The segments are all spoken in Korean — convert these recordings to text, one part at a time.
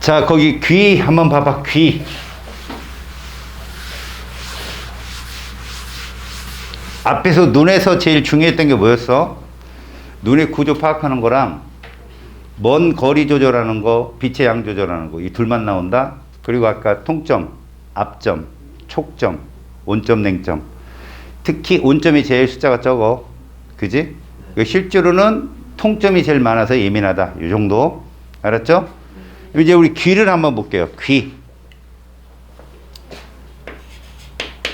자, 거기 귀 한번 봐봐. 귀. 앞에서 눈에서 제일 중요했던 게 뭐였어? 눈의 구조 파악하는 거랑 먼 거리 조절하는 거, 빛의 양 조절하는 거, 이 둘만 나온다. 그리고 아까 통점, 앞점, 촉점, 온점, 냉점. 특히 온점이 제일 숫자가 적어. 그지? 실제로는 통점이 제일 많아서 예민하다. 이 정도. 알았죠? 이제 우리 귀를 한번 볼게요. 귀.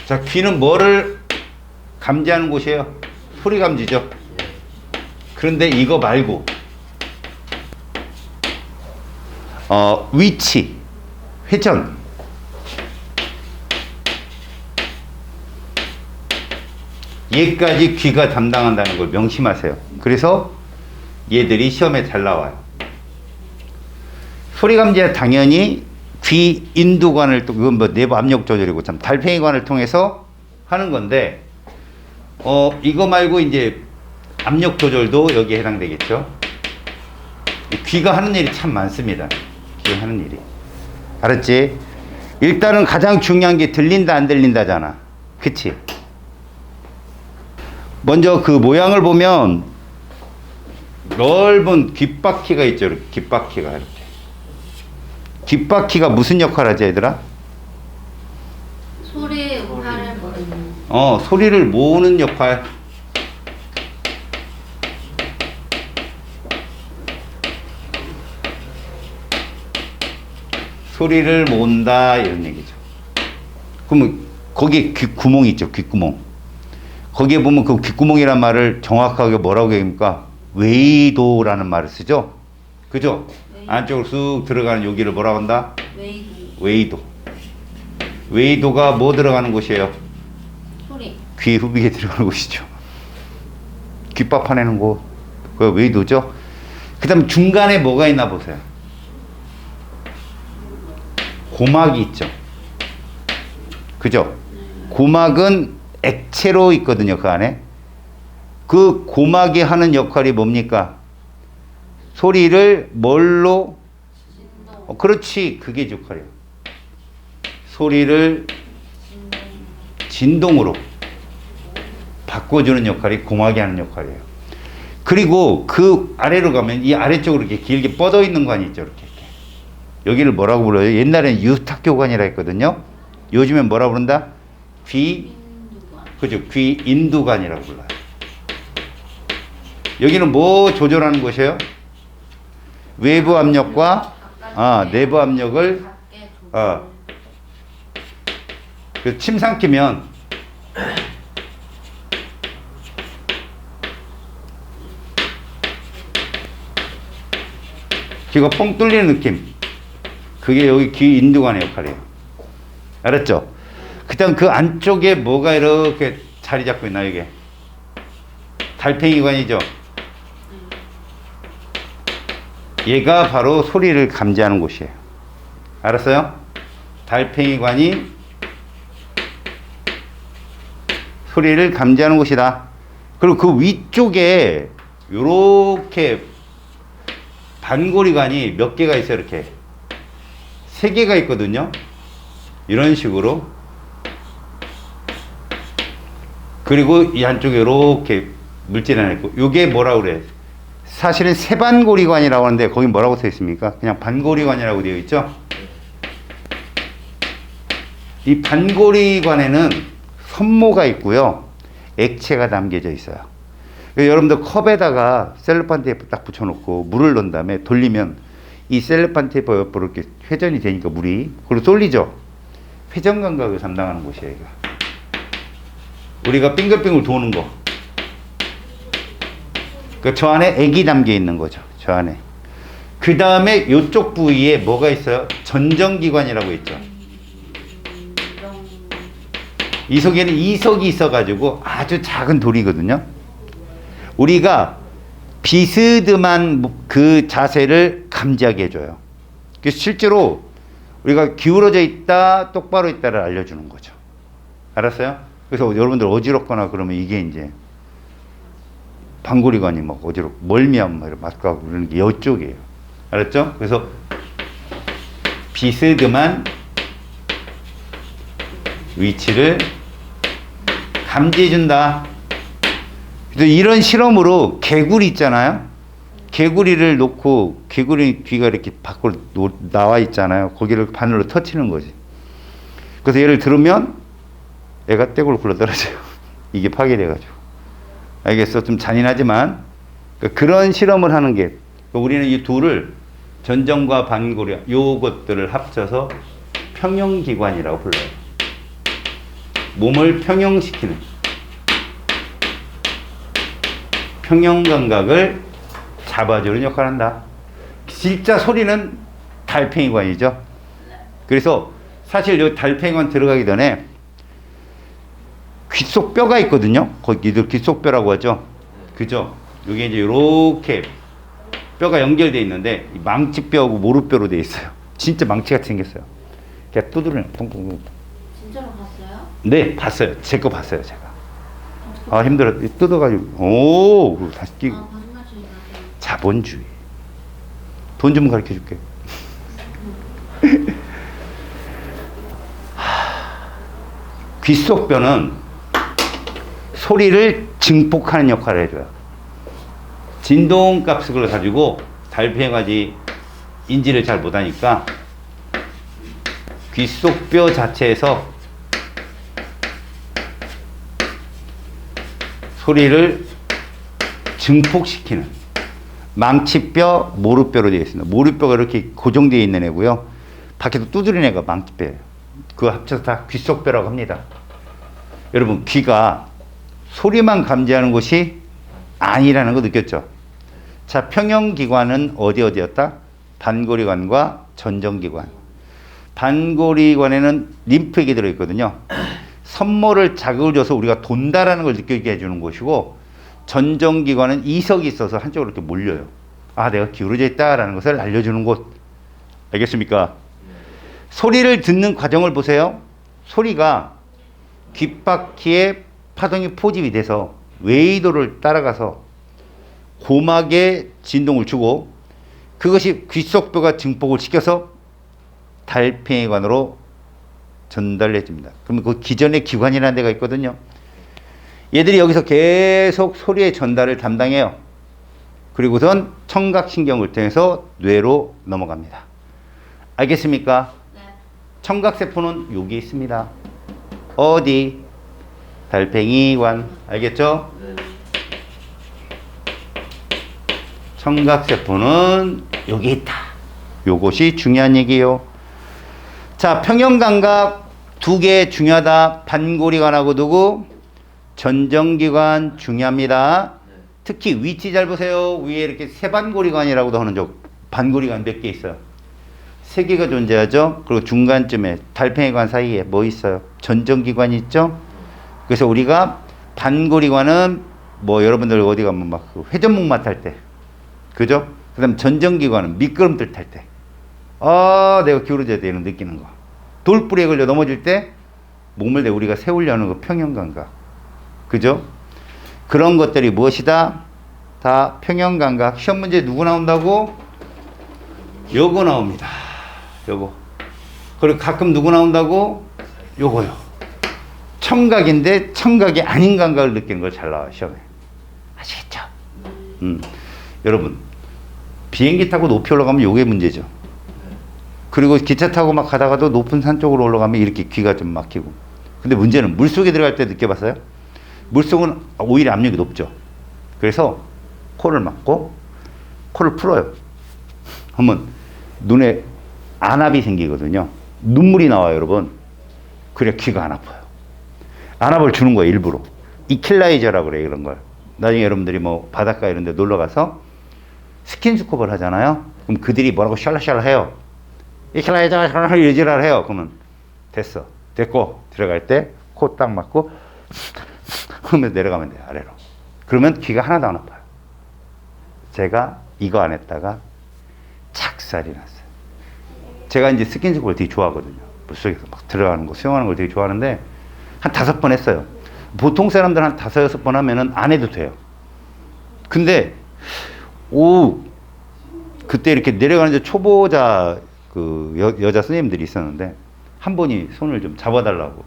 자, 귀는 뭐를 감지하는 곳이에요? 소리 감지죠. 그런데 이거 말고 위치, 회전, 얘까지 귀가 담당한다는 걸 명심하세요. 그래서 얘들이 시험에 잘 나와요. 소리 감지는 당연히 귀 인두관을 또 그건 뭐 내부 압력 조절이고 참 달팽이관을 통해서 하는 건데 이거 말고 이제 압력 조절도 여기에 해당되겠죠. 귀가 하는 일이 참 많습니다. 귀가 하는 일이. 알았지? 일단은 가장 중요한 게 들린다 안 들린다잖아. 그치? 먼저 그 모양을 보면 넓은 귓바퀴가 있죠. 이렇게. 귓바퀴가 이렇게. 귓바퀴가 무슨 역할을 하지, 얘들아? 소리의 음파를 모으는. 소리를 모으는 역할. 소리를 모은다 이런 얘기죠. 그러면 거기에 귓구멍이 있죠. 귓구멍. 거기에 보면 그 귓구멍이란 말을 정확하게 뭐라고 얘기합니까? 웨이도라는 말을 쓰죠. 그죠? 웨이도. 안쪽으로 쑥 들어가는 여기를 뭐라고 한다? 웨이도. 웨이도가 뭐 들어가는 곳이에요? 소리. 귀 후비에 들어가는 곳이죠. 귓밥 파내는 곳. 그 웨이도죠. 그 다음 중간에 뭐가 있나 보세요. 고막이 있죠. 그죠? 고막은 액체로 있거든요. 그 안에. 그 고막이 하는 역할이 뭡니까? 소리를 뭘로? 그렇지. 그게 역할이에요. 소리를 진동으로 바꿔주는 역할이 고막이 하는 역할이에요. 그리고 그 아래로 가면 이 아래쪽으로 이렇게 길게 뻗어 있는 관이 있죠. 이렇게. 여기를 뭐라고 불러요? 옛날에는 유탁교관이라 했거든요. 요즘엔 뭐라고 부른다? 그죠? 귀인두관이라고 불러요. 여기는 뭐 조절하는 곳이에요? 외부 압력과 내부 압력을 침 삼키면 귀가 뻥 뚫리는 느낌. 그게 여기 귀 인두관의 역할이에요. 알았죠? 그 다음 그 안쪽에 뭐가 이렇게 자리 잡고 있나, 이게? 달팽이관이죠? 얘가 바로 소리를 감지하는 곳이에요. 알았어요? 달팽이관이 소리를 감지하는 곳이다. 그리고 그 위쪽에 요렇게 반고리관이 몇 개가 있어요, 이렇게. 3개가 있거든요. 이런 식으로. 그리고 이 안쪽에 이렇게 물질이 하나 있고, 요게 뭐라고 그래? 사실은 세반고리관이라고 하는데, 거기 뭐라고 써 있습니까? 그냥 반고리관이라고 되어 있죠? 이 반고리관에는 선모가 있고요. 액체가 담겨져 있어요. 여러분들 컵에다가 셀로판 테이프 딱 붙여놓고 물을 넣은 다음에 돌리면 이 셀로판 테이프 옆으로 이렇게 회전이 되니까 물이 그리고 쏠리죠. 회전 감각을 담당하는 곳이에요. 이거. 우리가 빙글빙글 도는 거. 저 안에 액이 담겨 있는 거죠. 저 안에. 그 다음에 이쪽 부위에 뭐가 있어요? 전정기관이라고 있죠. 이 속에는 이석이 있어가지고 아주 작은 돌이거든요. 우리가 비스듬한 그 자세를 감지하게 해줘요. 그래서 실제로 우리가 기울어져 있다, 똑바로 있다를 알려주는 거죠. 알았어요? 그래서 여러분들 어지럽거나 그러면 이게 이제 반고리관이 막 어지럽고 멀미하면 막 이렇게 맞고 그러는 게 이쪽이에요. 알았죠? 그래서 비스듬한 위치를 감지해준다. 그래서 이런 실험으로 개구리 있잖아요. 개구리를 놓고 개구리 귀가 이렇게 밖으로 나와 있잖아요. 거기를 바늘로 터치는 거지. 그래서 얘를 들으면 애가 떼굴 굴러 떨어져요. 이게 파괴돼가지고. 알겠어? 좀 잔인하지만 그런 실험을 하는 게 우리는 이 둘을 전정과 반고리 요것들을 합쳐서 평형기관이라고 불러요. 몸을 평형시키는 평형감각을 잡아주는 역할을 한다. 진짜 소리는 달팽이관이죠. 그래서 사실 이 달팽이관 들어가기 전에 귓속뼈가 있거든요. 거기들 귓속뼈라고 하죠. 그죠? 여기 이제 이렇게 뼈가 연결되어 있는데 망치뼈하고 모루뼈로 되어 있어요. 진짜 망치같이 생겼어요. 그냥 두드리는 통통통. 진짜로 봤어요? 네, 봤어요. 제 거 봤어요, 제가. 아, 힘들어. 뜯어가지고. 오, 다시 끼고. 거짓말 치지 마세요. 자본주의. 돈 좀 가르쳐 줄게. 귓속뼈는 소리를 증폭하는 역할을 해줘요. 진동값을 가지고 달팽이가지 인지를 잘 못하니까 귓속뼈 자체에서 소리를 증폭시키는 망치뼈, 모루뼈로 되어 있습니다. 모루뼈가 이렇게 고정되어 있는 애고요. 밖에서 두드리는 애가 망치뼈예요. 그거 합쳐서 다 귓속뼈라고 합니다. 여러분, 귀가 소리만 감지하는 것이 아니라는 거 느꼈죠? 자, 평형기관은 어디였다? 반고리관과 전정기관. 반고리관에는 림프액이 들어있거든요. 선모를 자극을 줘서 우리가 돈다라는 걸 느끼게 해주는 것이고, 전정기관은 이석이 있어서 한쪽으로 이렇게 몰려요. 아, 내가 기울어져 있다라는 것을 알려주는 곳. 알겠습니까? 소리를 듣는 과정을 보세요. 소리가 귓바퀴에 파동이 포집이 돼서 웨이도를 따라가서 고막에 진동을 주고 그것이 귓속뼈가 증폭을 시켜서 달팽이관으로 전달해집니다. 그러면 그 기존의 기관이라는 데가 있거든요. 얘들이 여기서 계속 소리의 전달을 담당해요. 그리고선 청각신경을 통해서 뇌로 넘어갑니다. 알겠습니까? 네. 청각세포는 여기 있습니다. 어디? 달팽이관. 알겠죠? 청각세포는 여기 있다. 요것이 중요한 얘기예요. 자, 평형감각 두 개 중요하다. 반고리관하고 누구? 전정기관 중요합니다. 특히 위치 잘 보세요. 위에 이렇게 세반고리관이라고도 하는 쪽 반고리관 몇 개 있어요. 세 개가 존재하죠. 그리고 중간쯤에 달팽이관 사이에 뭐 있어요? 전정기관이 있죠. 그래서 우리가 반고리관은 뭐 여러분들 어디 가면 막 회전목마 탈 때, 그죠? 그다음 전정기관은 미끄럼틀 탈 때, 아, 내가 기울어져야 되는 느끼는 거. 돌뿌리에 걸려 넘어질 때 몸을 내 우리가 세우려는 거 평형감각, 그죠? 그런 것들이 무엇이다? 다 평형감각. 시험 문제 누구 나온다고? 요거 나옵니다. 요거. 그리고 가끔 누구 나온다고? 요거요. 청각인데 청각이 아닌 감각을 느끼는 걸 잘 나와요, 시험에. 아시겠죠? 여러분, 비행기 타고 높이 올라가면 요게 문제죠. 그리고 기차 타고 막 가다가도 높은 산 쪽으로 올라가면 이렇게 귀가 좀 막히고. 근데 문제는 물속에 들어갈 때 느껴봤어요? 물속은 오히려 압력이 높죠. 그래서 코를 막고 코를 풀어요. 그러면 눈에 안압이 생기거든요. 눈물이 나와요, 여러분. 그래 귀가 안 아파요. 안압을 주는 거예요, 일부러. 이퀄라이저라고 그래요, 이런 걸. 나중에 여러분들이 뭐 바닷가 이런 데 놀러 가서 스킨스컵을 하잖아요. 그럼 그들이 뭐라고 샬라샬라 해요. 이퀄라이저 이지랄 해요. 그러면 됐어. 됐고 들어갈 때 코 딱 막고 그러면 내려가면 돼요, 아래로. 그러면 귀가 하나도 안 아파요. 제가 이거 안 했다가 착살이 났어요. 제가 이제 스킨스컵을 되게 좋아하거든요. 물속에서 막 들어가는 거, 수영하는 걸 되게 좋아하는데 한 5번 했어요. 보통 사람들 한 5, 6번 하면은 안 해도 돼요. 근데 그때 이렇게 내려가는데 초보자 그 여자 스님들이 있었는데 한 분이 손을 좀 잡아달라고.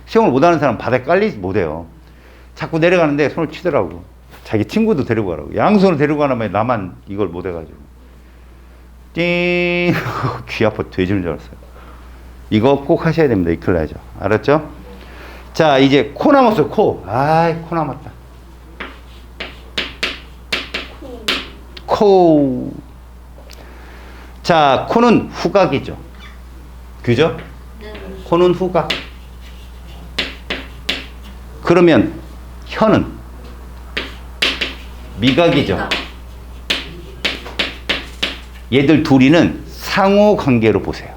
수영을 못하는 사람 바다에 깔리지 못해요. 자꾸 내려가는데 손을 치더라고. 자기 친구도 데리고 가라고. 양손을 데리고 가라면 나만 이걸 못해가지고. 띵! 귀 아파 돼지는 줄 알았어요. 이거 꼭 하셔야 됩니다. 이클 나죠. 알았죠? 자, 이제 코 남았어요. 코. 아이, 코 남았다. 코. 자, 코는 후각이죠. 그죠? 네. 코는 후각. 그러면 혀는 미각이죠. 얘들 둘이는 상호 관계로 보세요.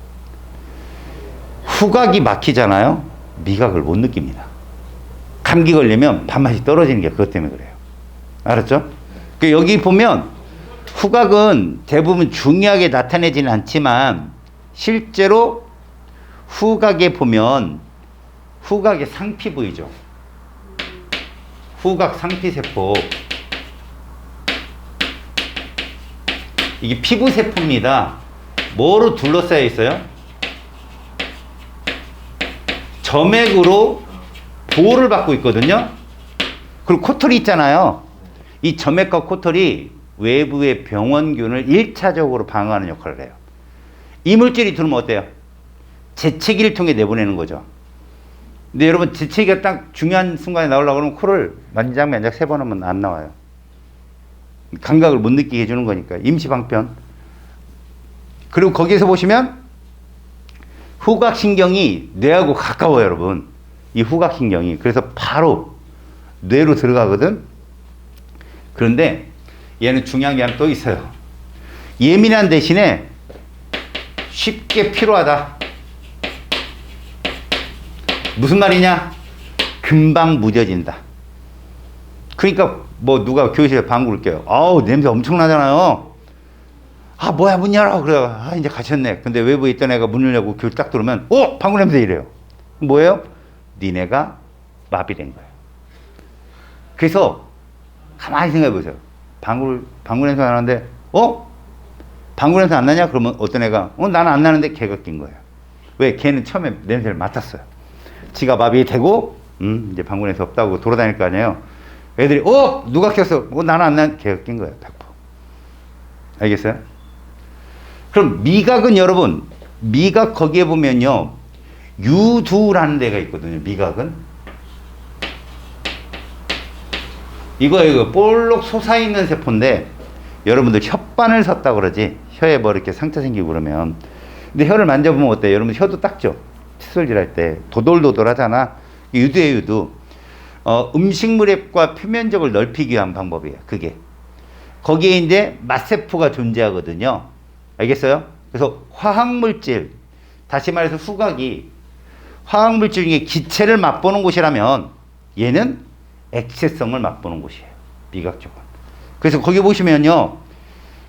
후각이 막히잖아요. 미각을 못 느낍니다. 감기 걸리면 밥맛이 떨어지는 게 그것 때문에 그래요. 알았죠? 여기 보면 후각은 대부분 중요하게 나타내지는 않지만 실제로 후각에 보면 후각의 상피 보이죠? 후각 상피세포. 이게 피부세포입니다. 뭐로 둘러싸여 있어요? 점액으로 보호를 받고 있거든요. 그리고 코털이 있잖아요. 이 점액과 코털이 외부의 병원균을 1차적으로 방어하는 역할을 해요. 이물질이 들어오면 어때요? 재채기를 통해 내보내는 거죠. 근데 여러분 재채기가 딱 중요한 순간에 나오려고 그러면 코를 만작만작 3번 하면 안 나와요. 감각을 못 느끼게 해주는 거니까. 임시방편. 그리고 거기에서 보시면 후각신경이 뇌하고 가까워요, 여러분. 이 후각신경이. 그래서 바로 뇌로 들어가거든. 그런데 얘는 중요한 게 하나 또 있어요. 예민한 대신에 쉽게 피로하다. 무슨 말이냐? 금방 무뎌진다. 그러니까 뭐 누가 교실에 방구를 껴요. 아우 냄새 엄청나잖아요. 아 뭐야 문 열어. 그래. 아 이제 가셨네. 근데 외부에 있던 애가 문을 열고 교실 딱 들어오면 방구 냄새 이래요. 뭐예요? 니네가 마비된 거예요. 그래서 가만히 생각해 보세요. 방구 냄새 나는데 방구 냄새 안 나냐? 그러면 어떤 애가 나는 안 나는데 걔가 낀 거예요. 왜? 걔는 처음에 냄새를 맡았어요. 지가 마비되고 이제 방구 냄새 없다고 돌아다닐 거 아니에요. 애들이 누가 꼈어? 나는 안 난. 걔가 낀 거예요. 100%. 알겠어요? 그럼 미각은 여러분 미각 거기에 보면요 유두라는 데가 있거든요. 미각은 이거 볼록 솟아있는 세포인데 여러분들 혓바늘 섰다 그러지. 혀에 뭐 이렇게 상처 생기고 그러면. 근데 혀를 만져보면 어때요? 여러분 혀도 닦죠? 칫솔질 할 때 도돌도돌 하잖아. 유두예요. 유두. 음식물의 표면적을 넓히기 위한 방법이에요. 그게. 거기에 이제 맛세포가 존재하거든요. 알겠어요? 그래서 화학물질, 다시 말해서 후각이 화학물질 중에 기체를 맛보는 곳이라면 얘는 액체성을 맛보는 곳이에요. 미각 쪽은. 그래서 거기 보시면요.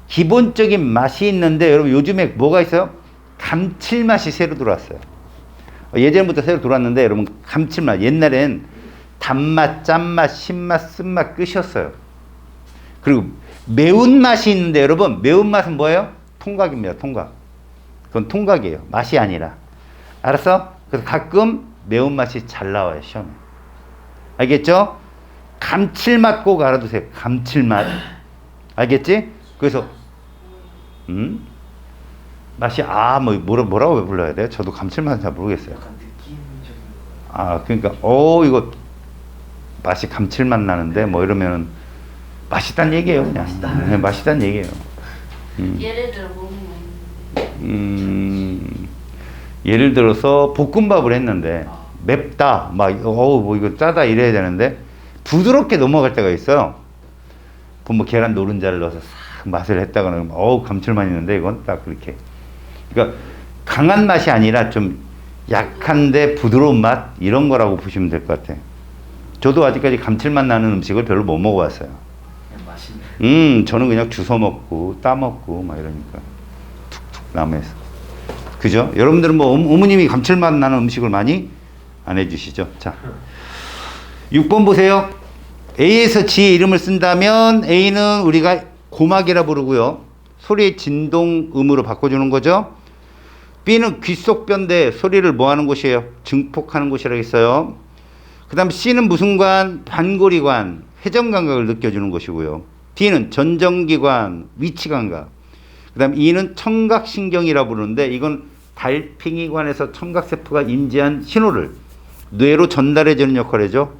기본적인 맛이 있는데 여러분 요즘에 뭐가 있어요? 감칠맛이 새로 들어왔어요. 예전부터 새로 들어왔는데 여러분 감칠맛. 옛날엔 단맛, 짠맛, 신맛, 쓴맛 끝이었어요. 그리고 매운맛이 있는데 여러분 매운맛은 뭐예요? 통각입니다. 통각. 그건 통각이에요. 맛이 아니라. 알았어? 그래서 가끔 매운맛이 잘 나와요. 시험에. 알겠죠? 감칠맛 꼭 알아두세요. 감칠맛. 알겠지? 그래서 맛이 뭐라고 불러야 돼요? 저도 감칠맛은 잘 모르겠어요. 그러니까 이거 맛이 감칠맛 나는데 뭐 이러면 맛있다는 얘기예요. 그냥. 네, 맛있다는 얘기예요. 예를 들어 예를 들어서 볶음밥을 했는데 맵다, 뭐 이거 짜다 이래야 되는데 부드럽게 넘어갈 때가 있어요. 뭐 계란 노른자를 넣어서 싹 맛을 했다가는 감칠맛 있는데 이건 딱 그렇게. 그러니까 강한 맛이 아니라 좀 약한데 부드러운 맛 이런 거라고 보시면 될 것 같아요. 저도 아직까지 감칠맛 나는 음식을 별로 못 먹어봤어요. 맛있네. 저는 그냥 주워 먹고 따 먹고 막 이러니까 툭툭 남해서. 그죠? 여러분들은 뭐 어머님이 감칠맛 나는 음식을 많이 안 해주시죠? 자, 6번 보세요. A에서 G의 이름을 쓴다면 A는 우리가 고막이라 부르고요. 소리의 진동음으로 바꿔주는 거죠. B는 귓속변대 소리를 뭐 하는 곳이에요? 증폭하는 곳이라고 했어요. 그 다음 C는 무슨 관? 반고리관, 회전감각을 느껴주는 곳이고요. D는 전정기관, 위치감각. 그 다음 E는 청각신경이라 부르는데 이건 달팽이관에서 청각세포가 인지한 신호를 뇌로 전달해주는 역할을 하죠.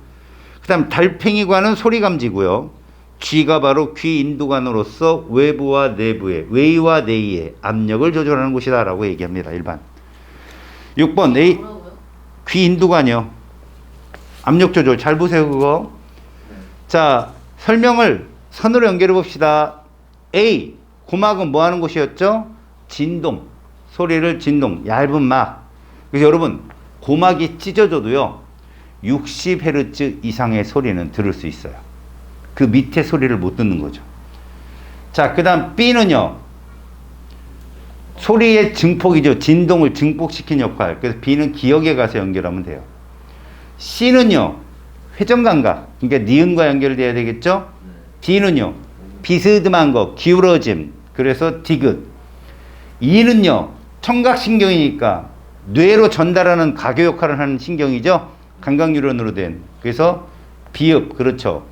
그 다음 달팽이관은 소리감지고요. G가 바로 귀인두관으로서 외부와 내부의, 외의와 내의의 압력을 조절하는 곳이다 라고 얘기합니다. 일반. 6번 A, 뭐라고요? 귀인두관이요. 압력 조절 잘 보세요 그거. 자, 설명을 선으로 연결해 봅시다. A, 고막은 뭐 하는 곳이었죠? 진동, 소리를 진동, 얇은 막. 그래서 여러분 고막이 찢어져도요 60Hz 이상의 소리는 들을 수 있어요. 그 밑에 소리를 못 듣는 거죠. 자, 그 다음 B는요 소리의 증폭이죠. 진동을 증폭시킨 역할. 그래서 B는 기억에 가서 연결하면 돼요. C는요 회전감각, 그러니까 니은과 연결돼야 되겠죠. D는요 비스듬한 거, 기울어짐, 그래서 디귿. E는요 청각신경이니까 뇌로 전달하는 가교 역할을 하는 신경이죠. 감각뉴런으로 된. 그래서 비읍, 그렇죠.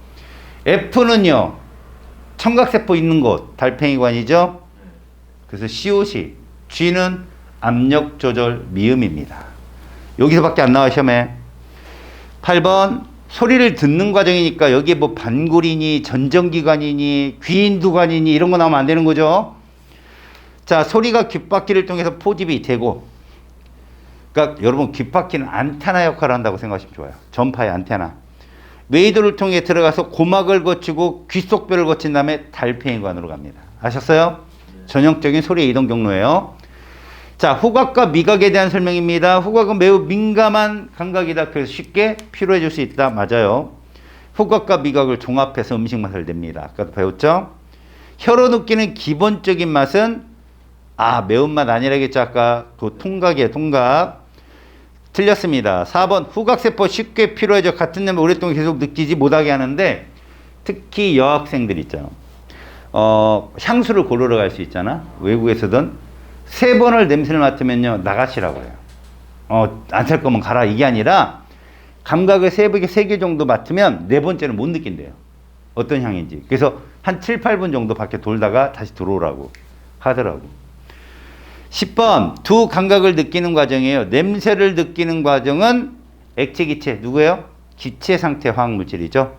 F는요 청각세포 있는 곳, 달팽이관이죠. 그래서 COC. G는 압력 조절 미음입니다. 여기서밖에 안 나와 시험에. 8번 소리를 듣는 과정이니까 여기에 뭐 반골이니 전정기관이니 귀인두관이니 이런 거 나오면 안 되는 거죠. 자, 소리가 귓바퀴를 통해서 포집이 되고, 그러니까 여러분 귓바퀴는 안테나 역할을 한다고 생각하시면 좋아요. 전파의 안테나. 웨이도를 통해 들어가서 고막을 거치고 귓속뼈를 거친 다음에 달팽이관으로 갑니다. 아셨어요? 전형적인 소리의 이동 경로예요. 자, 후각과 미각에 대한 설명입니다. 후각은 매우 민감한 감각이다. 그래서 쉽게 피로해질 수 있다. 맞아요. 후각과 미각을 종합해서 음식 맛을 냅니다. 아까도 배웠죠? 혀로 느끼는 기본적인 맛은 매운맛 아니라겠죠. 아까 그 통각이에요. 통각. 틀렸습니다. 4번 후각세포 쉽게 피로해져 같은 냄새 오랫동안 계속 느끼지 못하게 하는데 특히 여학생들 있잖아. 향수를 고르러 갈 수 있잖아. 외국에서든 3번을 냄새를 맡으면요 나가시라고 해요. 안 살 거면 가라 이게 아니라 감각을 3개 정도 맡으면 4번째는 못 느낀대요. 어떤 향인지. 그래서 한 7, 8분 정도 밖에 돌다가 다시 들어오라고 하더라고. 10번 두 감각을 느끼는 과정이에요. 냄새를 느끼는 과정은 액체, 기체 누구예요? 기체 상태 화학물질이죠.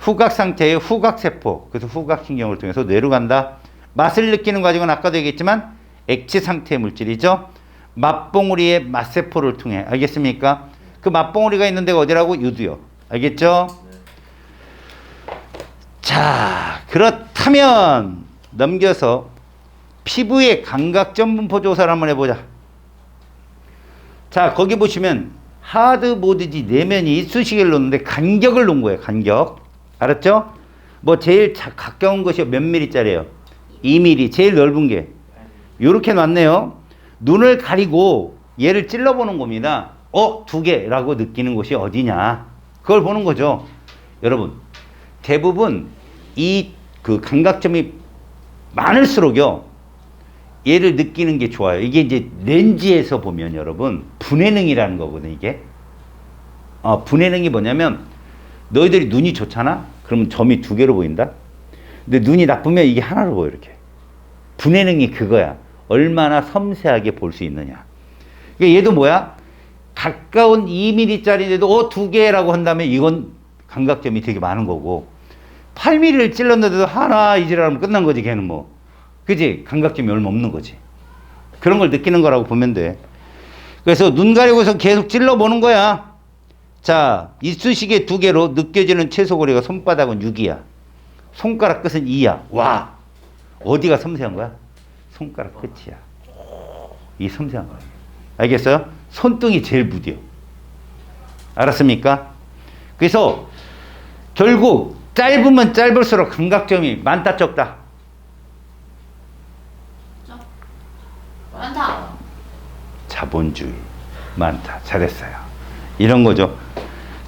후각 상태의 후각세포, 그래서 후각신경을 통해서 뇌로 간다. 맛을 느끼는 과정은 아까도 얘기했지만 액체 상태의 물질이죠. 맛봉우리의 맛세포를 통해. 알겠습니까? 그 맛봉우리가 있는 데가 어디라고? 유두요. 알겠죠? 자, 그렇다면 넘겨서 피부의 감각점 분포 조사를 한번 해보자. 자, 거기 보시면 하드보드지 내면이 이쑤시개를 놓는데 간격을 놓은 거예요. 간격. 알았죠? 뭐 제일 가까운 것이 몇 미리짜리예요? 2mm. 제일 넓은 게. 요렇게 놨네요. 눈을 가리고 얘를 찔러보는 겁니다. 2개라고 느끼는 곳이 어디냐. 그걸 보는 거죠. 여러분, 대부분 이 그 감각점이 많을수록요. 얘를 느끼는 게 좋아요. 이게 이제 렌즈에서 보면 여러분 분해능이라는 거거든요. 이게 분해능이 뭐냐면 너희들이 눈이 좋잖아? 그러면 점이 2개로 보인다? 근데 눈이 나쁘면 이게 하나로 보여. 이렇게. 분해능이 그거야. 얼마나 섬세하게 볼 수 있느냐. 그러니까 얘도 뭐야? 가까운 2mm짜리인데도 2개라고 한다면 이건 감각점이 되게 많은 거고 8mm를 찔렀는데도 하나 이지라면 끝난 거지. 걔는 뭐. 그지? 감각점이 얼마 없는 거지. 그런 걸 느끼는 거라고 보면 돼. 그래서 눈 가리고서 계속 찔러보는 거야. 자, 이쑤시개 2개로 느껴지는 최소거리가 손바닥은 6이야. 손가락 끝은 2야. 와, 어디가 섬세한 거야? 손가락 끝이야. 이 섬세한 거야. 알겠어요? 손등이 제일 무뎌. 알았습니까? 그래서 결국 짧으면 짧을수록 감각점이 많다 적다? 많다. 자본주의. 많다. 잘했어요. 이런 거죠.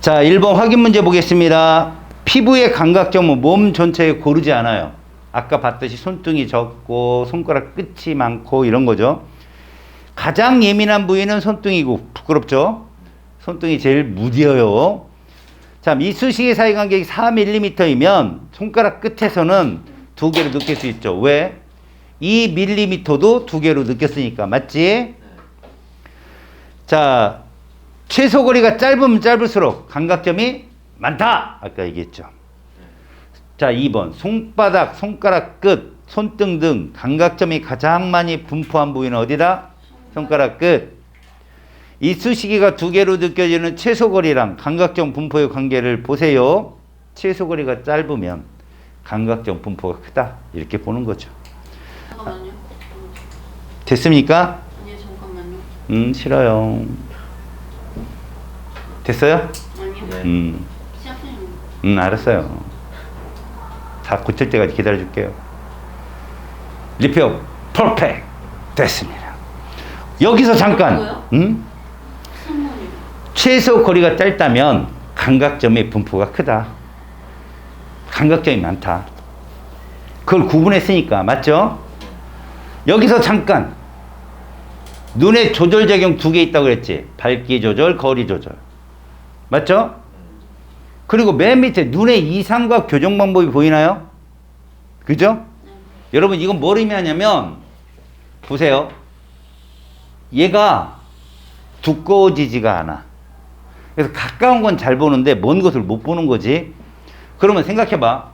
자, 1번 확인 문제 보겠습니다. 피부의 감각점은 몸 전체에 고르지 않아요. 아까 봤듯이 손등이 적고 손가락 끝이 많고 이런 거죠. 가장 예민한 부위는 손등이고, 부끄럽죠? 손등이 제일 무뎌요. 자, 이쑤시개 사이 간격이 4mm이면 손가락 끝에서는 2개로 느낄 수 있죠. 왜? 2mm도 2개로 느꼈으니까. 맞지? 자, 최소 거리가 짧으면 짧을수록 감각점이 많다. 아까 얘기했죠. 자, 2번. 손바닥, 손가락 끝, 손등 등 감각점이 가장 많이 분포한 부위는 어디다? 손가락 끝. 이쑤시개가 2개로 느껴지는 최소거리랑 감각점 분포의 관계를 보세요. 최소거리가 짧으면 감각점 분포가 크다. 이렇게 보는 거죠. 잠깐만요. 됐습니까? 아니요, 잠깐만요. 싫어요. 됐어요? 아니요. 시작해요. 알았어요. 다 고칠 때까지 기다려줄게요. 리페어 퍼펙트 됐습니다. 여기서 잠깐. 뭐요? 최소 거리가 짧다면 감각점의 분포가 크다. 감각점이 많다. 그걸 구분했으니까. 맞죠? 여기서 잠깐. 눈에 조절작용 2개 있다고 그랬지. 밝기 조절, 거리 조절. 맞죠? 그리고 맨 밑에 눈의 이상과 교정 방법이 보이나요? 그죠? 여러분 이건 뭘 의미하냐면 보세요. 얘가 두꺼워지지가 않아. 그래서 가까운 건 잘 보는데 먼 것을 못 보는 거지. 그러면 생각해봐.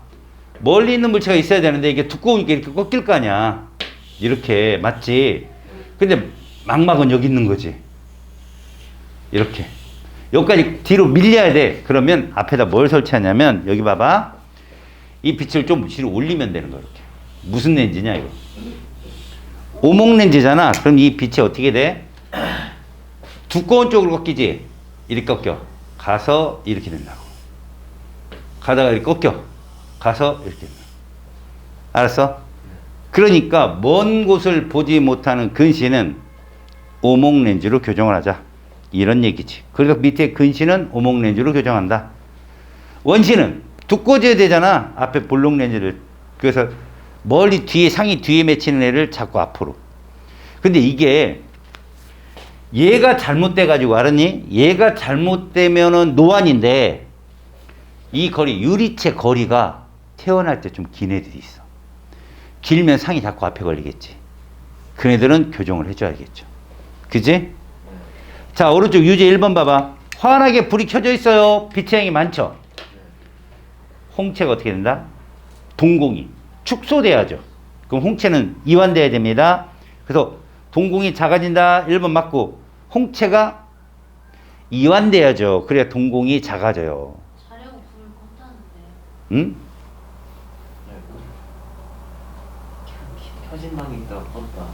멀리 있는 물체가 있어야 되는데 이게 두꺼우니까 이렇게 꺾일 거 아니야. 이렇게. 맞지? 근데 망막은 여기 있는 거지. 이렇게. 여기까지 뒤로 밀려야 돼. 그러면 앞에다 뭘 설치하냐면 여기 봐봐. 이 빛을 좀 뒤로 올리면 되는 거야. 이렇게. 무슨 렌즈냐 이거. 오목 렌즈잖아. 그럼 이 빛이 어떻게 돼? 두꺼운 쪽으로 꺾이지. 이렇게 꺾여. 가서 이렇게 된다고. 가다가 이렇게 꺾여. 가서 이렇게 된다. 알았어? 그러니까 먼 곳을 보지 못하는 근시는 오목 렌즈로 교정을 하자. 이런 얘기지. 그러니까 밑에 근시는 오목 렌즈로 교정한다. 원시는 두꺼워져야 되잖아. 앞에 볼록 렌즈를. 그래서 멀리 뒤에 상이 뒤에 맺히는 애를 자꾸 앞으로. 근데 이게 얘가 잘못돼 가지고 알았니? 얘가 잘못되면은 노안인데 이 거리 유리체 거리가 태어날 때 좀 긴 애들이 있어. 길면 상이 자꾸 앞에 걸리겠지. 그 애들은 교정을 해줘야겠죠. 그지? 자, 오른쪽 유제 1번 봐봐. 환하게 불이 켜져 있어요. 빛의 양이 많죠. 홍채가 어떻게 된다? 동공이 축소돼야죠. 그럼 홍채는 이완돼야 됩니다. 그래서 동공이 작아진다. 1번 맞고 홍채가 이완돼야죠. 그래야 동공이 작아져요. 자려고 불을 껐다는데. 응? 켜진 방이 있다가 껐다.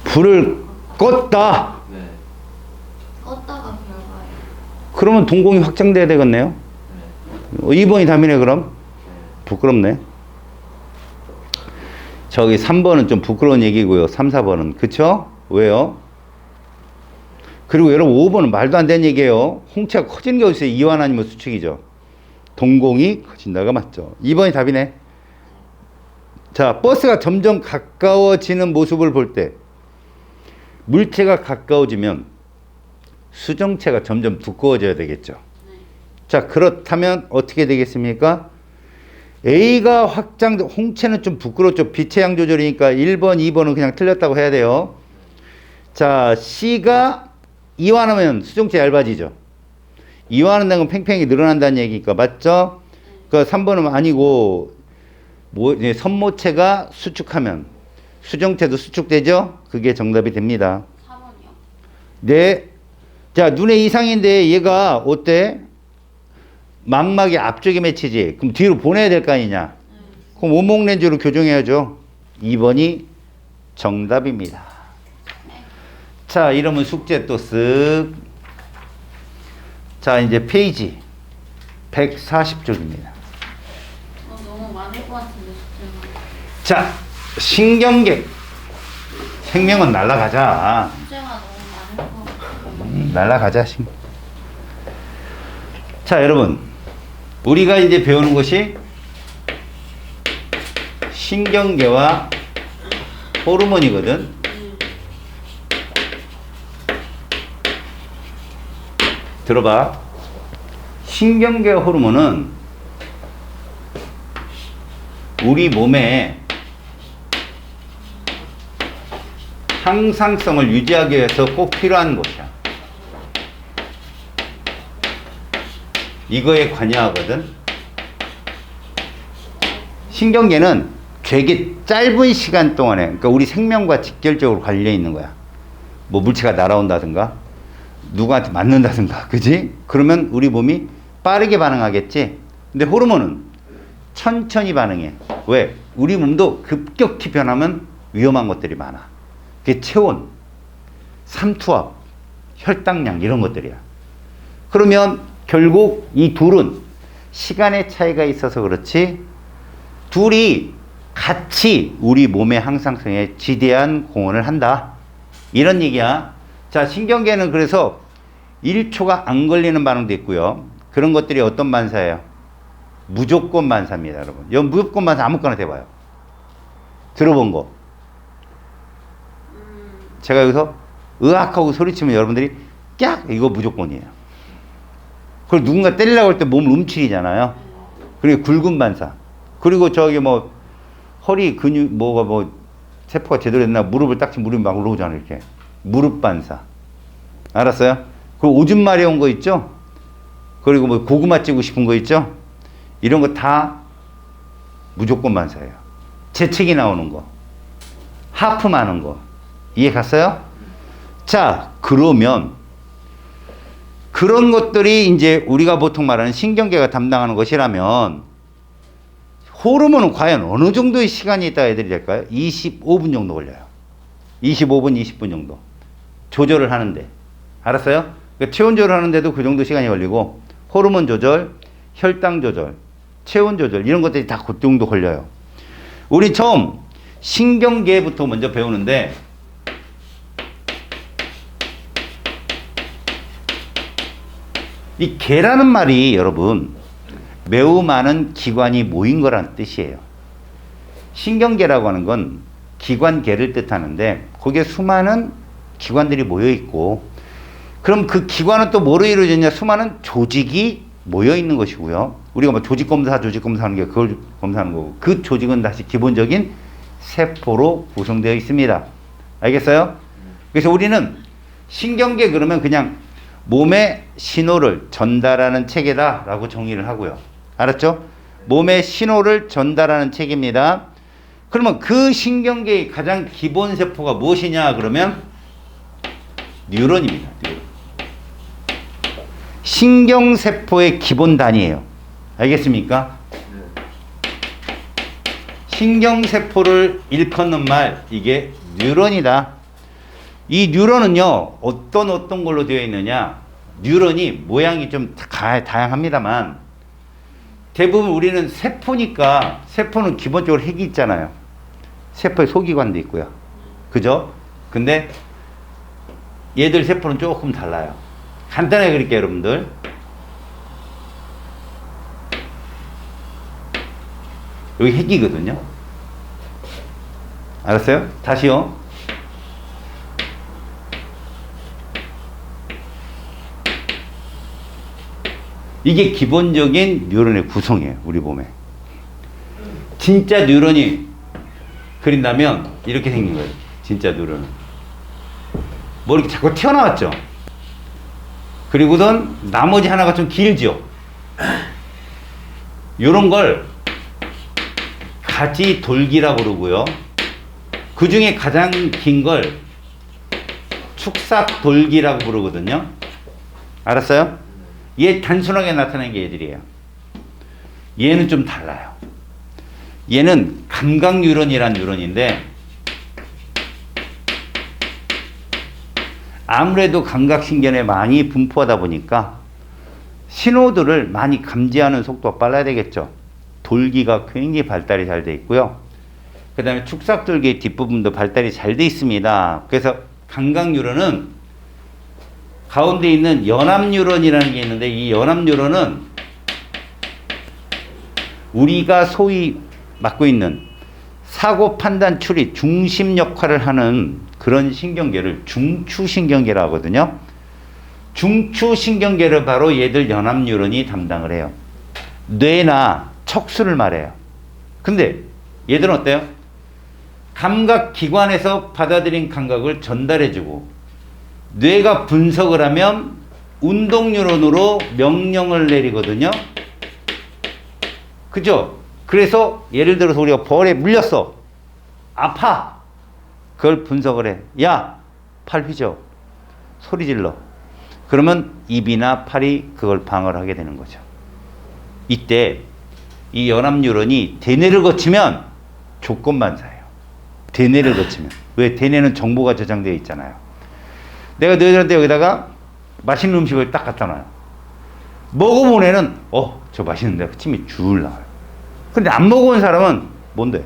불을 껐다. 네. 껐다가 별거예요. 그러면 동공이 확장돼야 되겠네요. 네. 2번이 답이네 그럼. 부끄럽네. 저기 3번은 좀 부끄러운 얘기고요. 3, 4번은. 그쵸? 왜요? 그리고 여러분 5번은 말도 안 되는 얘기예요. 홍채가 커지는 게 어딨어요. 이완 아니면 수축이죠. 동공이 커진다가 맞죠. 2번이 답이네. 자, 버스가 점점 가까워지는 모습을 볼 때 물체가 가까워지면 수정체가 점점 두꺼워져야 되겠죠. 자, 그렇다면 어떻게 되겠습니까? A가 홍채는 좀 부끄럽죠. 빛의 양 조절이니까 1번, 2번은 그냥 틀렸다고 해야 돼요. 자, C가 이완하면 수정체 얇아지죠. 이완한다는 건 팽팽히 늘어난다는 얘기니까 맞죠? 그 3번은 아니고 선모체가 수축하면 수정체도 수축되죠? 그게 정답이 됩니다. 4번이요? 네. 자, 눈의 이상인데 얘가 어때? 망막이 앞쪽에 맺히지. 그럼 뒤로 보내야 될 거 아니냐? 그럼 오목 렌즈로 교정해야죠. 2번이 정답입니다. 자, 이러면 숙제 또 쓱. 자, 이제 페이지 140쪽입니다. 너무 많을 것 같은데, 숙제가. 자, 신경계. 생명은 날아가자. 숙제가 너무 많을 것 같아요. 날아가자. 자, 여러분. 우리가 이제 배우는 것이 신경계와 호르몬이거든. 들어봐. 신경계 호르몬은 우리 몸에 항상성을 유지하기 위해서 꼭 필요한 것이야. 이거에 관여하거든. 신경계는 되게 짧은 시간 동안에, 그러니까 우리 생명과 직결적으로 관련 있는 거야. 뭐 물체가 날아온다든가 누구한테 맞는다든가, 그지? 그러면 우리 몸이 빠르게 반응하겠지. 근데 호르몬은 천천히 반응해. 왜? 우리 몸도 급격히 변하면 위험한 것들이 많아. 그게 체온, 삼투압, 혈당량 이런 것들이야. 그러면 결국 이 둘은 시간의 차이가 있어서 그렇지 둘이 같이 우리 몸의 항상성에 지대한 공헌을 한다. 이런 얘기야. 자, 신경계는 그래서 1초가 안 걸리는 반응도 있고요. 그런 것들이 어떤 반사예요? 무조건 반사입니다, 여러분. 이건 무조건 반사 아무거나 대봐요. 들어본 거. 제가 여기서 으악하고 소리치면 여러분들이 깍! 이거 무조건이에요. 그리고 누군가 때리려고 할 때 몸을 움츠리잖아요. 그리고 굵은 반사. 그리고 저기 뭐 허리 근육 뭐가 뭐 세포가 제대로 됐나 무릎을 딱 치면 무릎이 막 올라오잖아요. 이렇게. 무릎 반사. 알았어요? 그리고 오줌 마려운 거 있죠? 그리고 뭐 고구마 찌고 싶은 거 있죠? 이런 거 다 무조건 반사예요. 재채기 나오는 거. 하품하는 거. 이해 갔어요? 자, 그러면 그런 것들이 이제 우리가 보통 말하는 신경계가 담당하는 것이라면 호르몬은 과연 어느 정도의 시간이 있다 애들이 될까요? 25분 정도 걸려요. 25분, 20분 정도. 조절을 하는데. 알았어요? 그러니까 체온 조절을 하는데도 그 정도 시간이 걸리고 호르몬 조절, 혈당 조절, 체온 조절 이런 것들이 다 그 정도 걸려요. 우리 처음 신경계부터 먼저 배우는데 이 계라는 말이 여러분 매우 많은 기관이 모인 거란 뜻이에요. 신경계라고 하는 건 기관계를 뜻하는데 거기에 수많은 기관들이 모여 있고 그럼 그 기관은 또 뭐로 이루어졌냐? 수많은 조직이 모여 있는 것이고요. 우리가 뭐 조직 검사하는 게 그걸 검사하는 거고 그 조직은 다시 기본적인 세포로 구성되어 있습니다. 알겠어요? 그래서 우리는 신경계 그러면 그냥 몸에 신호를 전달하는 체계다 라고 정의를 하고요. 알았죠? 몸에 신호를 전달하는 체계입니다. 그러면 그 신경계의 가장 기본 세포가 무엇이냐 그러면 뉴런입니다. 뉴런. 신경세포의 기본 단위예요. 알겠습니까? 신경세포를 일컫는 말 이게 뉴런이다. 이 뉴런은요 어떤 걸로 되어 있느냐 뉴런이 모양이 좀 다양합니다만 대부분 우리는 세포니까 세포는 기본적으로 핵이 있잖아요. 세포에 소기관도 있고요. 그죠? 근데 얘들 세포는 조금 달라요. 간단하게 그릴게요 여러분들. 여기 핵이거든요. 알았어요? 다시요. 이게 기본적인 뉴런의 구성이에요. 우리 몸에. 진짜 뉴런이 그린다면 이렇게 생긴 거예요. 진짜 뉴런은. 뭐 이렇게 자꾸 튀어나왔죠. 그리고선 나머지 하나가 좀 길죠. 요런 걸 가지 돌기라고 그러고요. 그 중에 가장 긴 걸 축삭 돌기라고 부르거든요. 알았어요? 얘 단순하게 나타나는 게 얘들이에요. 얘는 좀 달라요. 얘는 감각 뉴런이란 뉴런인데 아무래도 감각신경에 많이 분포하다 보니까 신호들을 많이 감지하는 속도가 빨라야 되겠죠. 돌기가 굉장히 발달이 잘 돼 있고요. 그 다음에 축삭돌기의 뒷부분도 발달이 잘 돼 있습니다. 그래서 감각뉴런은 가운데 있는 연합뉴런이라는 게 있는데 이 연합뉴런은 우리가 소위 맡고 있는 사고 판단 추리 중심 역할을 하는 그런 신경계를 중추신경계라고 하거든요. 중추신경계를 바로 얘들 연합뉴런이 담당을 해요. 뇌나 척수를 말해요. 근데 얘들은 어때요? 감각기관에서 받아들인 감각을 전달해주고 뇌가 분석을 하면 운동뉴런으로 명령을 내리거든요. 그죠? 그래서 예를 들어서 우리가 벌에 물렸어. 아파. 그걸 분석을 해. 야, 팔 휘저. 소리 질러. 그러면 입이나 팔이 그걸 방어를 하게 되는 거죠. 이때 이 연합뉴런이 대뇌를 거치면 조건반사예요. 대뇌를 거치면. 왜? 대뇌는 정보가 저장되어 있잖아요. 내가 너희들한테 여기다가 맛있는 음식을 딱 갖다 놔요. 먹어본 애는 저 맛있는데 침이 줄 나와요. 근데 안 먹어본 사람은 뭔데?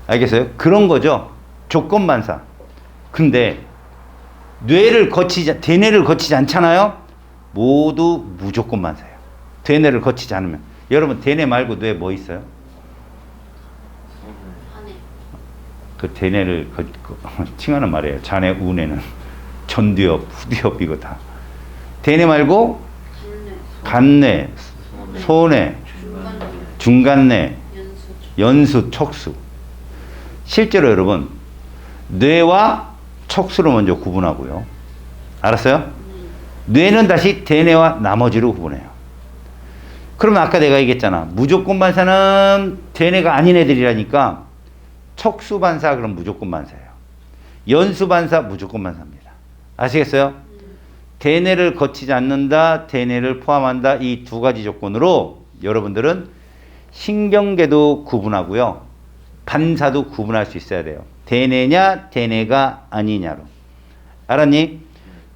알겠어요? 그런 거죠. 조건반사. 근데 대뇌를 거치지 않잖아요. 모두 무조건반사예요. 대뇌를 거치지 않으면. 여러분 대뇌 말고 뇌 뭐 있어요? 안에. 그 대뇌를 칭하는 말이에요. 자뇌, 우뇌는 전두엽, 후두엽 이거 다. 대뇌 말고 간내. 간뇌, 소뇌, 중간뇌, 연수, 척수. 실제로 여러분 뇌와 척수로 먼저 구분하고요. 알았어요? 뇌는 다시 대뇌와 나머지로 구분해요. 그러면 아까 내가 얘기했잖아. 무조건 반사는 대뇌가 아닌 애들이라니까 척수 반사 그럼 무조건 반사예요. 연수 반사 무조건 반사입니다. 아시겠어요? 대뇌를 거치지 않는다, 대뇌를 포함한다 이 두 가지 조건으로 여러분들은 신경계도 구분하고요. 반사도 구분할 수 있어야 돼요. 대뇌냐 대뇌가 아니냐로. 알았니?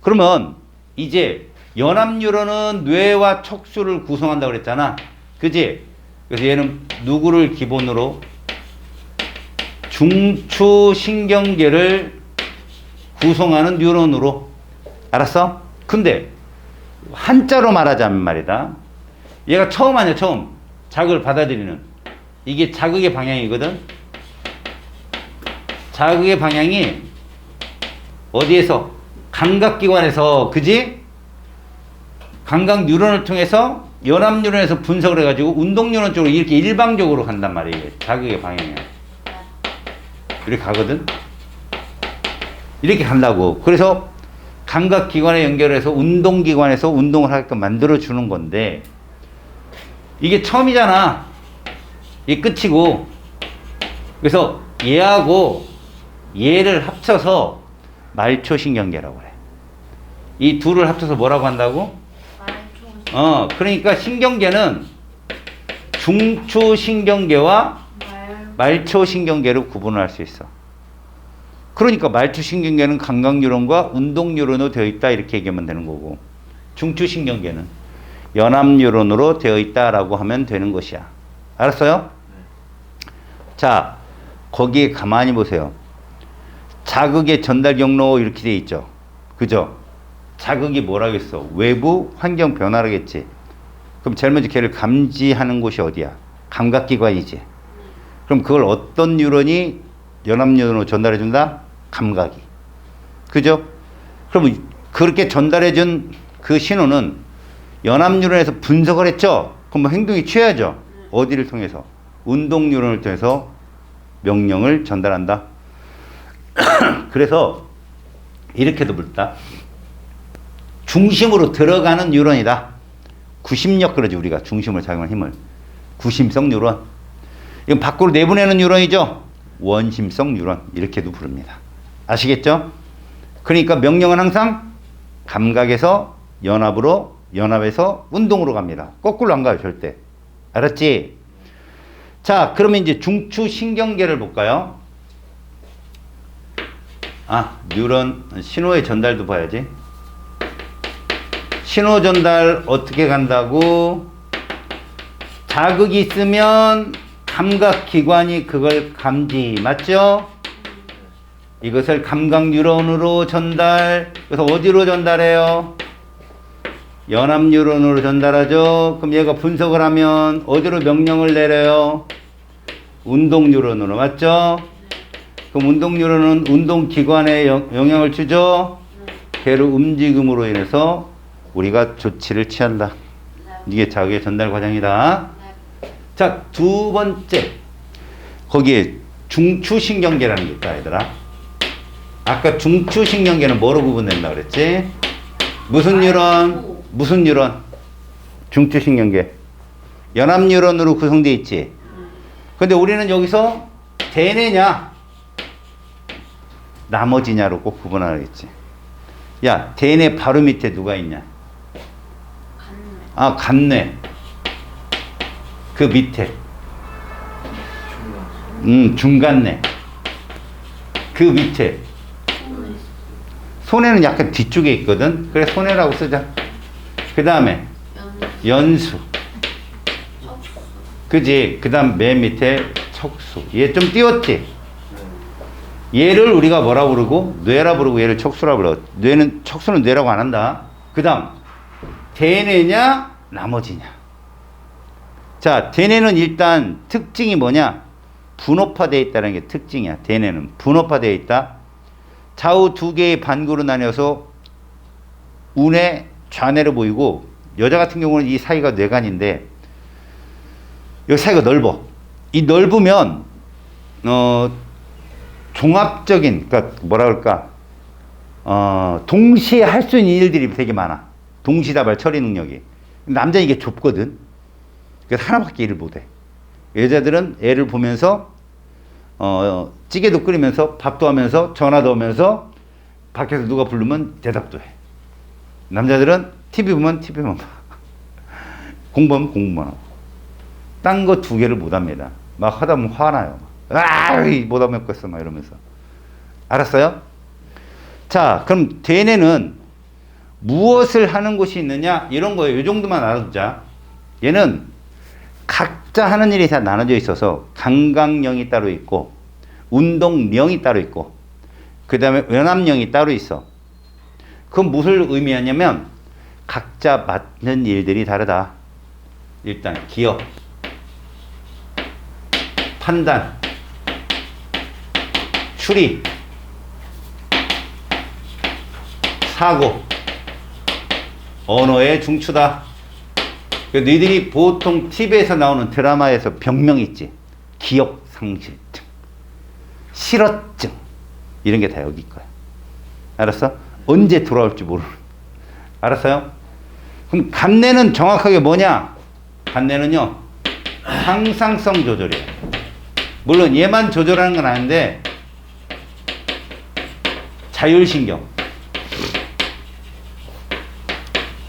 그러면 이제 연합뉴런은 뇌와 척수를 구성한다고 그랬잖아. 그지? 그래서 얘는 누구를 기본으로? 중추신경계를 구성하는 뉴런으로. 알았어? 근데 한자로 말하자면 말이다. 얘가 처음 아니야 처음. 자극을 받아들이는. 이게 자극의 방향이거든. 자극의 방향이 어디에서? 감각기관에서. 그지? 감각 뉴런을 통해서 연합뉴런에서 분석을 해가지고 운동뉴런 쪽으로 이렇게 일방적으로 간단 말이에요. 자극의 방향이야. 이렇게 가거든. 이렇게 간다고. 그래서 감각기관에 연결해서 운동기관에서 운동을 하게끔 만들어주는 건데 이게 처음이잖아. 이게 끝이고. 그래서 얘하고 얘를 합쳐서 말초신경계라고 그래. 이 둘을 합쳐서 뭐라고 한다고? 그러니까 신경계는 중추신경계와 말초신경계로 구분을 할 수 있어. 그러니까 말초신경계는 감각뉴런과 운동뉴런으로 되어 있다 이렇게 얘기하면 되는 거고 중추신경계는 연합뉴런으로 되어 있다라고 하면 되는 것이야. 알았어요? 자, 거기에 가만히 보세요. 자극의 전달 경로 이렇게 돼 있죠. 그죠? 자극이 뭐라겠어? 외부 환경 변화라겠지. 그럼 제일 먼저 걔를 감지하는 곳이 어디야? 감각기관이지. 그럼 그걸 어떤 뉴런이 연합뉴런으로 전달해준다? 감각이. 그죠? 그럼 그렇게 전달해준 그 신호는 연합뉴런에서 분석을 했죠? 그럼 뭐 행동이 취해야죠? 어디를 통해서? 운동뉴런을 통해서 명령을 전달한다. 그래서 이렇게도 부른다. 중심으로 들어가는 뉴런이다. 구심력 그러지 우리가. 중심을 작용하는 힘을. 구심성 뉴런. 이건 밖으로 내보내는 뉴런이죠. 원심성 뉴런 이렇게도 부릅니다. 아시겠죠? 그러니까 명령은 항상 감각에서 연합으로, 연합에서 운동으로 갑니다. 거꾸로 안 가요 절대. 알았지? 자, 그러면 이제 중추신경계를 볼까요? 뉴런 신호의 전달도 봐야지. 신호 전달 어떻게 간다고? 자극이 있으면 감각기관이 그걸 감지. 맞죠? 이것을 감각뉴런으로 전달. 그래서 어디로 전달해요? 연합뉴런으로 전달하죠. 그럼 얘가 분석을 하면 어디로 명령을 내려요? 운동뉴런으로. 맞죠? 그럼 운동뉴런은 운동기관에 영향을 주죠. 걔를 움직임으로 인해서 우리가 조치를 취한다. 이게 자극의 전달 과정이다. 자, 두 번째. 거기에 중추신경계라는 게 있다, 얘들아. 아까 중추신경계는 뭐로 구분된다 그랬지? 무슨 뉴런? 무슨 뉴런? 중추신경계. 연합뉴런으로 구성되어 있지. 근데 우리는 여기서 대뇌냐, 나머지냐로 꼭 구분하겠지. 야, 대뇌 바로 밑에 누가 있냐? 갔네. 아, 간뇌. 그 밑에. 중간뇌. 그 밑에. 손에 손해는 약간 뒤쪽에 있거든. 그래, 손해라고 쓰자. 그 다음에 연수. 척수. 그지? 그 다음 맨 밑에 척수. 얘 좀 띄웠지? 얘를 우리가 뭐라 부르고? 뇌라 부르고 얘를 척수라 불러. 척수는 뇌라고 안 한다. 그 다음 대뇌냐 나머지냐. 자, 대뇌는 일단 특징이 뭐냐? 분업화되어 있다는 게 특징이야. 대뇌는 분업화되어 있다. 좌우 두 개의 반구로 나뉘어서 우뇌 좌뇌로 보이고, 여자 같은 경우는 이 사이가 뇌간인데 여기 사이가 넓어. 이 넓으면 종합적인, 그러니까 뭐라 그럴까, 동시에 할 수 있는 일들이 되게 많아. 동시다발 처리 능력이. 남자는 이게 좁거든. 그래서 하나밖에 일을 못해. 여자들은 애를 보면서 찌개도 끓이면서 밥도 하면서 전화도 하면서 밖에서 누가 부르면 대답도 해. 남자들은 TV 보면 TV만 봐. 공부하면 공부만 하고. 딴 거 두 개를 못 합니다. 막 하다 보면 화나요. 못 하겠어 막 이러면서. 알았어요? 자, 그럼 대뇌는 무엇을 하는 곳이 있느냐? 이런 거예요. 이 정도만 알아두자. 얘는 각자 하는 일이 다 나눠져 있어서 감각령이 따로 있고 운동령이 따로 있고 그 다음에 연합령이 따로 있어. 그건 무엇을 의미하냐면 각자 맡는 일들이 다르다. 일단 기억, 판단, 추리, 사고, 언어의 중추다. 너희들이 보통 TV에서 나오는 드라마에서 병명 있지. 기억상실증, 실어증, 이런 게 다 여기 거야. 알았어? 언제 돌아올지 모르는. 알았어요? 그럼 간뇌는 정확하게 뭐냐? 간뇌는요, 항상성 조절이에요. 물론 얘만 조절하는 건 아닌데 자율신경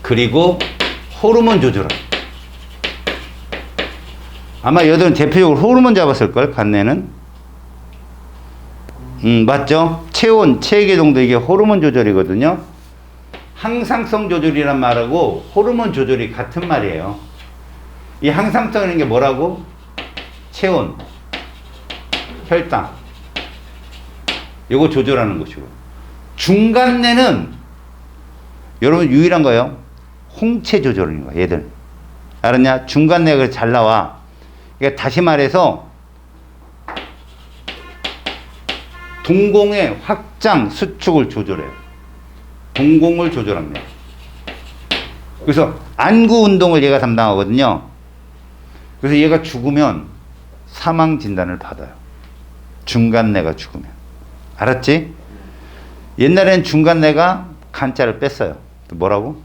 그리고 호르몬 조절을. 아마 여러분 대표적으로 호르몬 잡았을걸, 간뇌는. 맞죠? 체온, 체계동도 이게 호르몬 조절이거든요. 항상성 조절이란 말하고 호르몬 조절이 같은 말이에요. 이 항상성이라는 게 뭐라고? 체온, 혈당, 요거 조절하는 것이고, 중간뇌는 여러분 유일한 거예요. 홍채 조절인 거야, 얘들. 알았냐? 중간뇌가 잘 나와. 그러니까 다시 말해서 동공의 확장, 수축을 조절해요. 동공을 조절합니다. 그래서 안구 운동을 얘가 담당하거든요. 그래서 얘가 죽으면 사망 진단을 받아요. 중간뇌가 죽으면. 알았지? 옛날엔 중간뇌가 간자를 뺐어요. 뭐라고?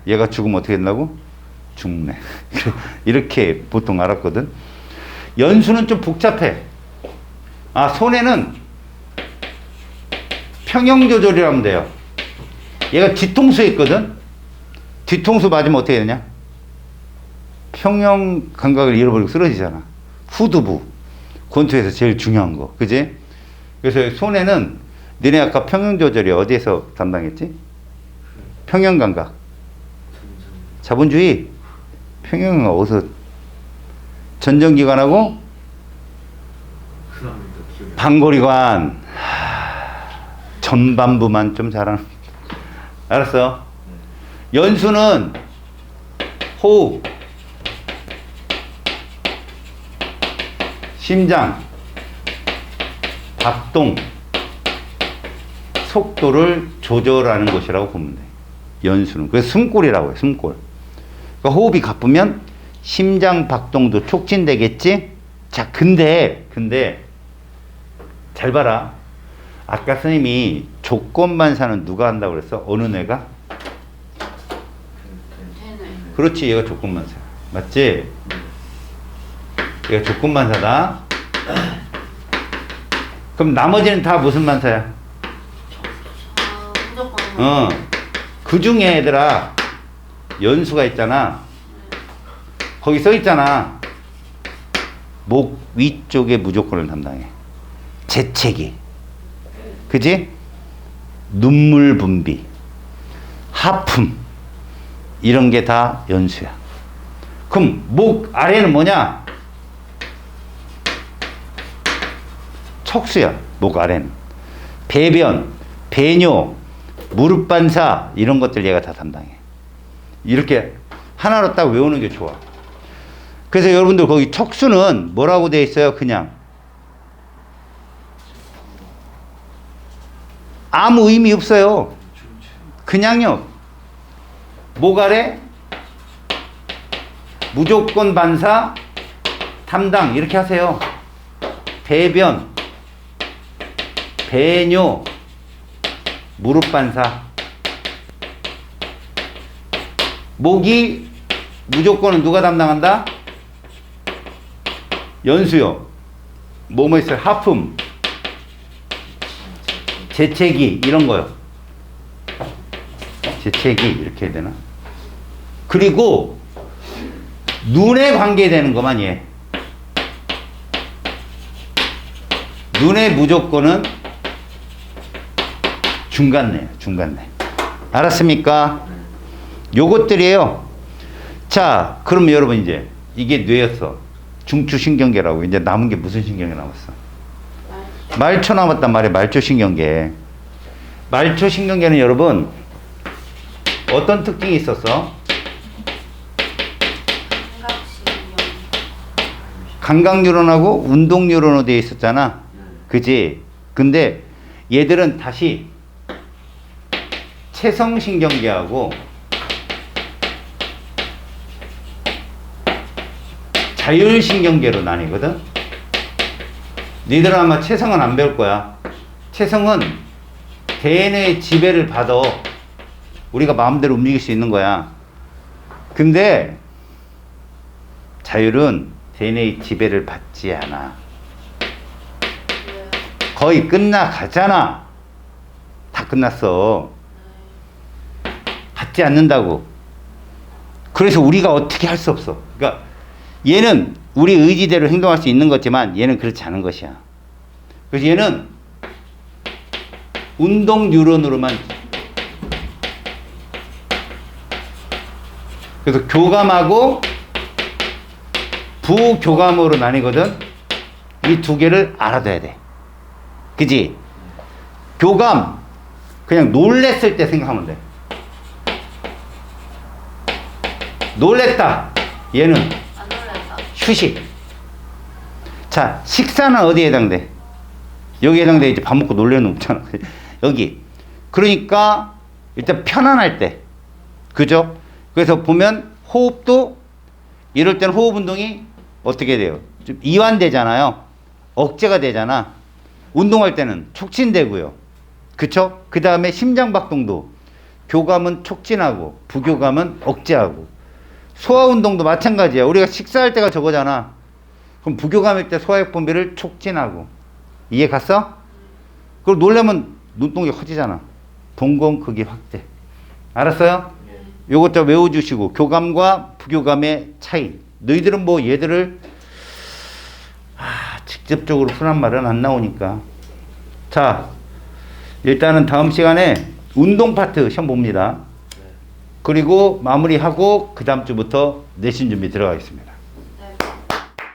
얘가 죽으면 어떻게 된다고? 죽네. 이렇게 보통 알았거든. 연수는 좀 복잡해. 아, 손해는 평형 조절이라면 돼요. 얘가 뒤통수에 있거든. 뒤통수 맞으면 어떻게 되냐? 평형 감각을 잃어버리고 쓰러지잖아. 후두부, 권투에서 제일 중요한 거, 그지? 그래서 손해는 너네 아까 평형 조절이 어디에서 담당했지? 평형 감각, 자본주의. 평형은 어디서? 전정기관하고 방골이관. 전반부만 좀 잘하는. 알았어? 연수는 호흡, 심장, 박동, 속도를 조절하는 것이라고 보면 돼. 연수는. 그래서 숨골이라고 해요. 숨골. 그러니까 호흡이 가쁘면 심장 박동도 촉진되겠지? 자, 근데 잘 봐라. 아까 선생님이 조건반사는 누가 한다고 그랬어? 어느 뇌가? 되네. 그렇지, 얘가 조건반사야. 맞지? 얘가 조건반사다. 그럼 나머지는 다 무슨 반사야? 아, 무조건. 그 중에 얘들아, 연수가 있잖아. 거기 써 있잖아. 목 위쪽에 무조건을 담당해. 재채기. 그지? 눈물 분비. 하품. 이런 게 다 연수야. 그럼 목 아래는 뭐냐? 척수야. 목 아래는. 배변, 배뇨, 무릎 반사 이런 것들 얘가 다 담당해. 이렇게 하나로 딱 외우는 게 좋아. 그래서 여러분들 거기 척수는 뭐라고 돼 있어요? 그냥 아무 의미 없어요. 그냥요. 목 아래 무조건 반사 담당 이렇게 하세요. 배변, 배뇨, 무릎 반사. 목이 무조건은 누가 담당한다? 연수요. 뭐뭐 있어요? 하품, 재채기 이런 거요. 재채기 이렇게 해야 되나? 그리고 눈에 관계되는 것만 얘. 눈의 무조건은 중간뇌, 중간뇌. 알았습니까? 요것들이에요. 자, 그럼 여러분 이제 이게 뇌였어. 중추신경계라고. 이제 남은 게 무슨 신경이 남았어? 말초 남았단 말이에요. 말초신경계. 말초신경계는 여러분 어떤 특징이 있었어? 감각신경. 감각뉴런하고 운동뉴런으로 되어 있었잖아. 그지? 근데 얘들은 다시 체성신경계하고 자율신경계로 나뉘거든. 니들은 아마 체성은 안 배울 거야. 체성은 대뇌의 지배를 받아 우리가 마음대로 움직일 수 있는 거야. 근데 자율은 대뇌의 지배를 받지 않아. 왜요? 거의 끝나가잖아. 다 끝났어. 받지 않는다고. 그래서 우리가 어떻게 할 수 없어. 그러니까 얘는 우리 의지대로 행동할 수 있는 거지만 얘는 그렇지 않은 것이야. 그래서 얘는 운동 뉴런으로만. 그래서 교감하고 부교감으로 나뉘거든. 이 두 개를 알아둬야 돼. 그지? 교감 그냥 놀랬을 때 생각하면 돼. 놀랬다. 얘는 안 놀랐다. 휴식. 자, 식사는 어디에 해당돼? 여기 해당돼. 이제 밥 먹고 놀래는 없잖아. 여기. 그러니까 일단 편안할 때. 그죠? 그래서 보면 호흡도 이럴 때는 호흡 운동이 어떻게 돼요? 좀 이완되잖아요. 억제가 되잖아. 운동할 때는 촉진되고요. 그쵸? 그 다음에 심장박동도 교감은 촉진하고 부교감은 억제하고 소화운동도 마찬가지야. 우리가 식사할 때가 저거잖아. 그럼 부교감일 때 소화액 분비를 촉진하고. 이해 갔어? 그리고 놀라면 눈동이 커지잖아. 동공 크기 확대. 알았어요? 요것도 외워주시고 교감과 부교감의 차이. 너희들은 뭐 얘들을 직접적으로 흔한 말은 안 나오니까. 자, 일단은 다음 시간에 운동 파트 시험 봅니다. 그리고 마무리하고 그 다음 주부터 내신 준비 들어가겠습니다.